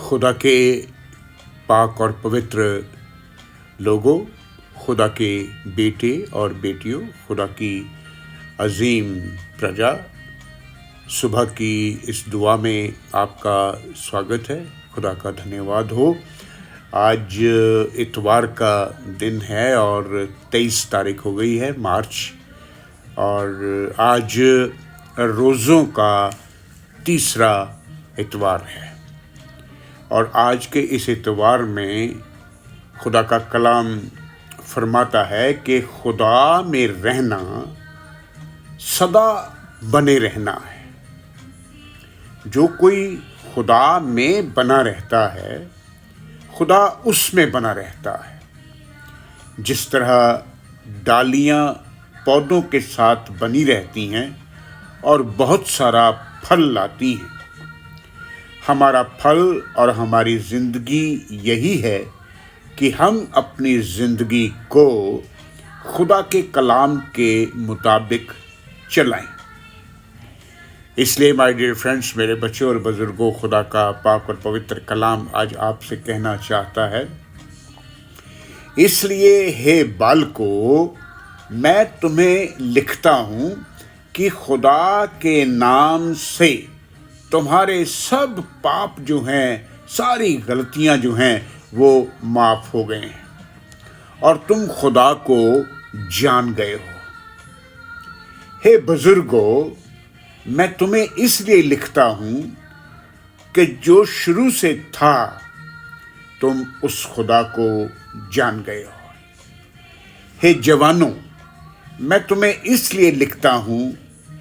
खुदा के पाक और पवित्र लोगों, खुदा के बेटे और बेटियों, खुदा की अजीम प्रजा, सुबह की इस दुआ में आपका स्वागत है। खुदा का धन्यवाद हो। आज इतवार का दिन है और 23 तारीख हो गई है मार्च, और आज रोज़ों का तीसरा इतवार है। और आज के इस इतवार में खुदा का कलाम फरमाता है कि खुदा में रहना सदा बने रहना है। जो कोई खुदा में बना रहता है, खुदा उसमें बना रहता है। जिस तरह डालियाँ पौधों के साथ बनी रहती हैं और बहुत सारा फल लाती हैं, हमारा फल और हमारी ज़िंदगी यही है कि हम अपनी ज़िंदगी को खुदा के कलाम के मुताबिक चलाएं। इसलिए माय डियर फ्रेंड्स, मेरे बच्चों और बुज़ुर्गों, खुदा का पाक और पवित्र कलाम आज आपसे कहना चाहता है, इसलिए हे बालकों, मैं तुम्हें लिखता हूँ कि खुदा के नाम से तुम्हारे सब पाप जो हैं, सारी गलतियां जो हैं, वो माफ़ हो गए हैं और तुम खुदा को जान गए हो। हे बुजुर्गों, मैं तुम्हें इसलिए लिखता हूँ कि जो शुरू से था तुम उस खुदा को जान गए हो। हे जवानों, मैं तुम्हें इसलिए लिखता हूँ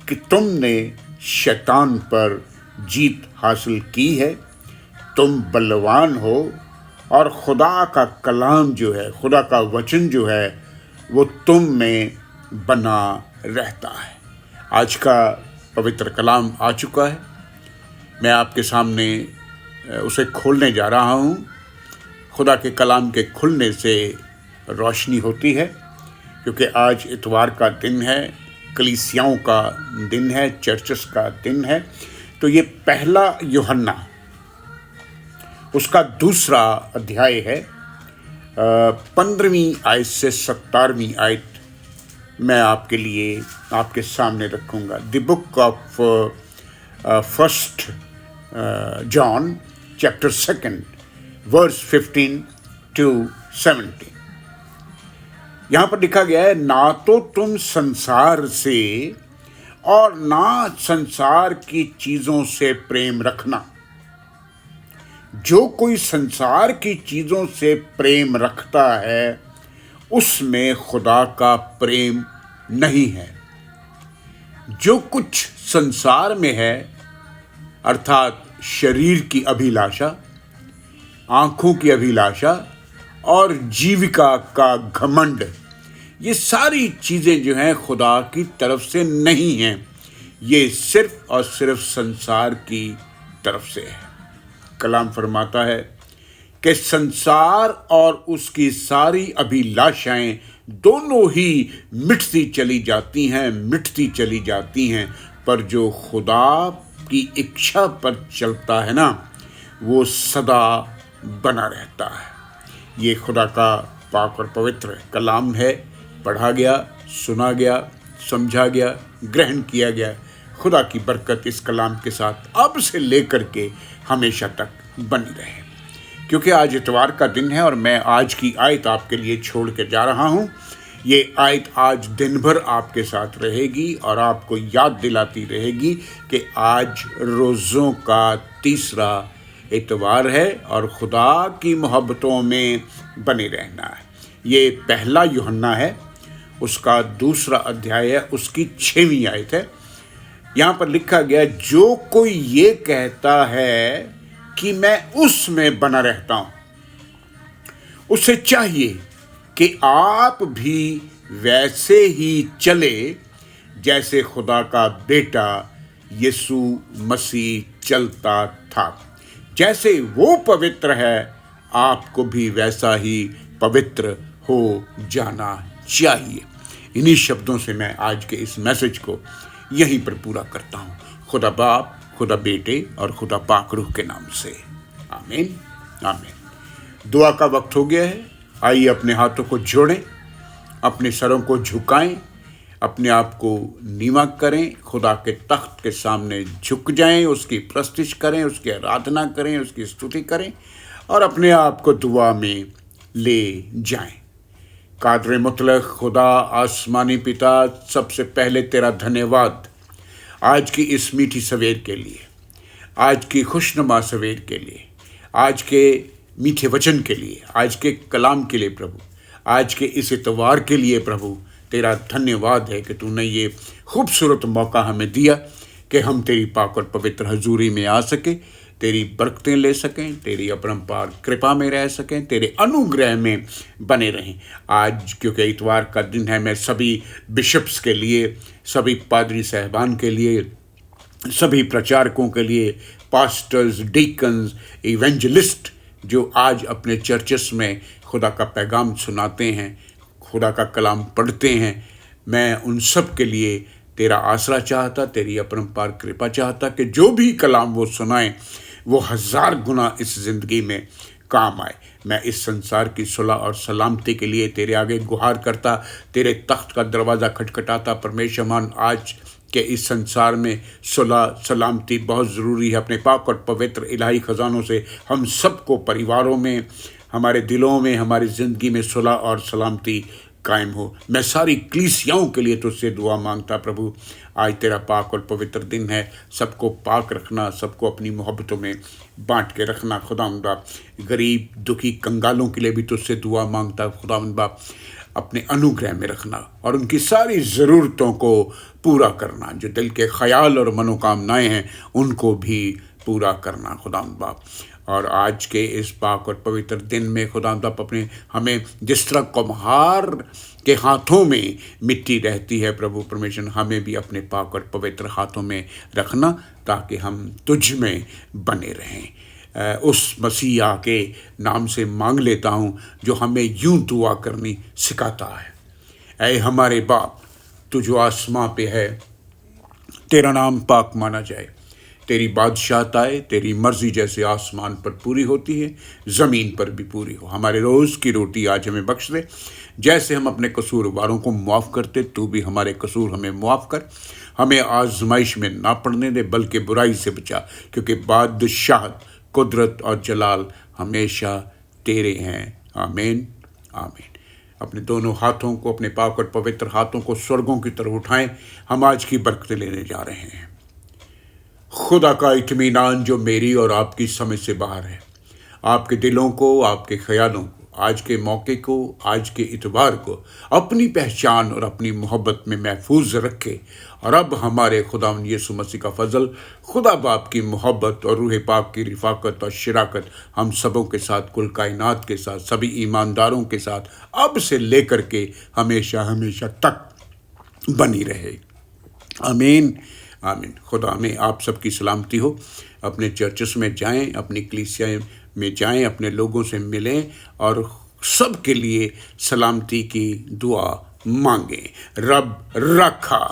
कि तुमने शैतान पर जीत हासिल की है। तुम बलवान हो और खुदा का कलाम जो है, खुदा का वचन जो है, वो तुम में बना रहता है। आज का पवित्र कलाम आ चुका है। मैं आपके सामने उसे खोलने जा रहा हूँ। खुदा के कलाम के खुलने से रोशनी होती है, क्योंकि आज इतवार का दिन है, कलीसियाओं का दिन है, चर्चेस का दिन है। तो ये पहला यूहन्ना उसका दूसरा अध्याय है। 15वीं आयत से 17वीं आयत मैं आपके लिए आपके सामने रखूँगा। The book of first John chapter 2 verse 15 to 17। यहाँ पर लिखा गया है, ना तो तुम संसार से और ना संसार की चीज़ों से प्रेम रखना। जो कोई संसार की चीज़ों से प्रेम रखता है, उसमें खुदा का प्रेम नहीं है। जो कुछ संसार में है, अर्थात शरीर की अभिलाषा, आँखों की अभिलाषा और जीविका का घमंड, ये सारी चीज़ें जो हैं खुदा की तरफ से नहीं हैं। ये सिर्फ और सिर्फ संसार की तरफ से है। कलाम फरमाता है कि संसार और उसकी सारी अभिलाषाएं दोनों ही मिटती चली जाती हैं, पर जो खुदा की इच्छा पर चलता है ना, वो सदा बना रहता है। ये खुदा का पाक और पवित्र कलाम है। पढ़ा गया, सुना गया, समझा गया, ग्रहण किया गया। खुदा की बरकत इस कलाम के साथ अब से लेकर के हमेशा तक बनी रहे। क्योंकि आज इतवार का दिन है और मैं आज की आयत आपके लिए छोड़ के जा रहा हूँ। ये आयत आज दिन भर आपके साथ रहेगी और आपको याद दिलाती रहेगी कि आज रोज़ों का तीसरा इतवार है और खुदा की मोहब्बतों में बने रहना है। ये पहला यूहन्ना है, उसका दूसरा अध्याय है, उसकी 6वीं आयत है। यहाँ पर लिखा गया, जो कोई ये कहता है कि मैं उसमें बना रहता हूँ, उसे चाहिए कि आप भी वैसे ही चले जैसे खुदा का बेटा यीशु मसीह चलता था। जैसे वो पवित्र है, आपको भी वैसा ही पवित्र हो जाना चाहिए। इन्हीं शब्दों से मैं आज के इस मैसेज को यहीं पर पूरा करता हूँ। खुदा बाप, खुदा बेटे और खुदा पाक रूह के नाम से, आमीन आमीन। दुआ का वक्त हो गया है। आइए अपने हाथों को जोड़ें, अपने सरों को झुकाएं, अपने आप को नीवा करें, खुदा के तख्त के सामने झुक जाएं, उसकी प्रस्तुति करें, उसकी आराधना करें, उसकी स्तुति करें और अपने आप को दुआ में ले जाएं। कादर मुतलक खुदा आसमानी पिता, सबसे पहले तेरा धन्यवाद आज की इस मीठी सवेर के लिए, आज की खुशनुमा सवेर के लिए, आज के मीठे वचन के लिए, आज के कलाम के लिए प्रभु, आज के इस इतवार के लिए प्रभु तेरा धन्यवाद है कि तूने ये खूबसूरत मौका हमें दिया कि हम तेरी पाक और पवित्र हजूरी में आ सके, तेरी बरकतें ले सकें, तेरी अपरंपार कृपा में रह सकें, तेरे अनुग्रह में बने रहें। आज क्योंकि इतवार का दिन है, मैं सभी बिशप्स के लिए, सभी पादरी साहबान के लिए, सभी प्रचारकों के लिए, पास्टर्स, डीकन्स, इवेंजलिस्ट जो आज अपने चर्चेस में खुदा का पैगाम सुनाते हैं, खुदा का कलाम पढ़ते हैं, मैं उन सब के लिए तेरा आसरा चाहता, तेरी अपरंपार कृपा चाहता कि जो भी कलाम वो सुनाएं वो 1000 गुना इस ज़िंदगी में काम आए। मैं इस संसार की सुलह और सलामती के लिए तेरे आगे गुहार करता, तेरे तख्त का दरवाज़ा खटखटाता। परमेश्वर मान, आज के इस संसार में सुलह सलामती बहुत ज़रूरी है। अपने पाक और पवित्र इलाही ख़जानों से हम सबको, परिवारों में, हमारे दिलों में, हमारी ज़िंदगी में सुलह और सलामती कायम हो। मैं सारी कलीसियाओं के लिए तुझसे दुआ मांगता प्रभु, आज तेरा पाक और पवित्र दिन है, सबको पाक रखना, सबको अपनी मोहब्बतों में बांट के रखना। खुदावंद बाप, गरीब दुखी कंगालों के लिए भी तुझसे दुआ मांगता खुदावंद बाप, अपने अनुग्रह में रखना और उनकी सारी ज़रूरतों को पूरा करना। जो दिल के ख्याल और मनोकामनाएं हैं उनको भी पूरा करना खुदावंद बाप। और आज के इस पाक और पवित्र दिन में खुदावंद बाप, अपने हमें जिस तरह कुम्हार के हाथों में मिट्टी रहती है प्रभु परमेश्वर, हमें भी अपने पाक और पवित्र हाथों में रखना ताकि हम तुझ में बने रहें। उस मसीहा के नाम से मांग लेता हूँ जो हमें यूं दुआ करनी सिखाता है। ऐ हमारे बाप, तू जो आसमां पे है, तेरा नाम पाक माना जाए, तेरी बादशाहत आए, तेरी मर्जी जैसे आसमान पर पूरी होती है ज़मीन पर भी पूरी हो। हमारे रोज़ की रोटी आज हमें बख्श दे, जैसे हम अपने कसूरवारों को मुआफ़ करते, तू भी हमारे कसूर हमें मुआफ़ कर। हमें आजमाइश में ना पड़ने दे, बल्कि बुराई से बचा, क्योंकि बादशाहत, कुदरत और जलाल हमेशा तेरे हैं। आमीन आमीन। अपने दोनों हाथों को, अपने पाक और पवित्र हाथों को स्वर्गों की तरफ उठाएं। हम आज की बरकतें लेने जा रहे हैं। खुदा का इत्मीनान जो मेरी और आपकी समझ से बाहर है, आपके दिलों को, आपके ख्यालों को, आज के मौके को, आज के इतवार को अपनी पहचान और अपनी मोहब्बत में महफूज रखे। और अब हमारे खुदावंद यीशु मसीह का फजल, खुदा बाप की मोहब्बत और रूह पाक की रिफाकत और शराकत हम सबों के साथ, कुल कायनात के साथ, सभी ईमानदारों के साथ अब से लेकर के हमेशा हमेशा तक बनी रहे। आमीन आमीन। खुदा में आप सबकी सलामती हो। अपने चर्चेस में जाएं, अपनी कलीसिया में जाएं, अपने लोगों से मिलें और सब के लिए सलामती की दुआ मांगें। रब रखा।